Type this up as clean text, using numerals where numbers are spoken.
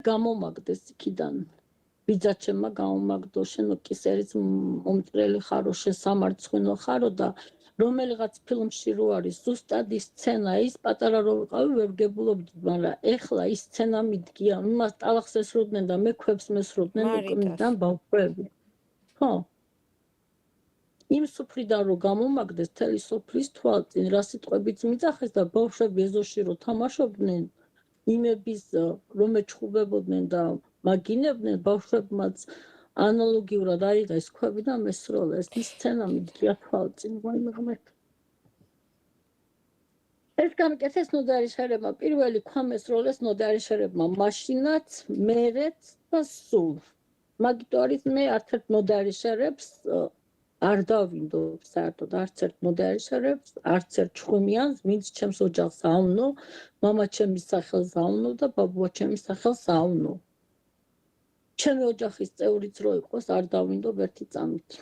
გამომაგდეს იქიდან ბიძაჩემმა გამომაგდო შენ კისერის მომწრელი ხარო შენ სამარცხვინო ხარო და რომელიღაც ფილმში რო არის ზუსტად ის სცენა ის პატარა რო ვიყავი ვერ გებულობდით მაგრამ ეხლა ის სცენა მიდგია იმას ტალახს ესროდნენ და მე ქვებს მესროდნენ უკნიდან ბავშვები ხო იმ სუფრიდან რო გამომაგდეს თელი სოფლის თვალწინ რა სიტყვებიც მიწახეს და ბავშვები ეზოში რო თამაშობდნენ იმების რომ ეჩხუბებოდნენ და მაგინებდნენ ბავშვებმაც ანალოგიურად აიღეს ქვები და მესროლეს ის სცენა მიდგია თვალწინ ვაიმღმეთ ეს გამიკეთეს ნოდარიშერებმა პირველი ქვა მესროლეს ნოდარიშერებმა მაშინაც მერეც და სულ მაგიტო არის მე არცერთ ნოდარიშერებს არ დავინდო საერთოდ არც ერთ ნოდარიშერებს არც ერთ ჩხუმიანს ვინც ჩემს ოჯახს ავნო მამა ჩემის სახელს ავნო და ბაბუა ჩემის სახელს ავნო ჩემი ოჯახის წევრიც რო იყოს არ დავინდო ერთი წამით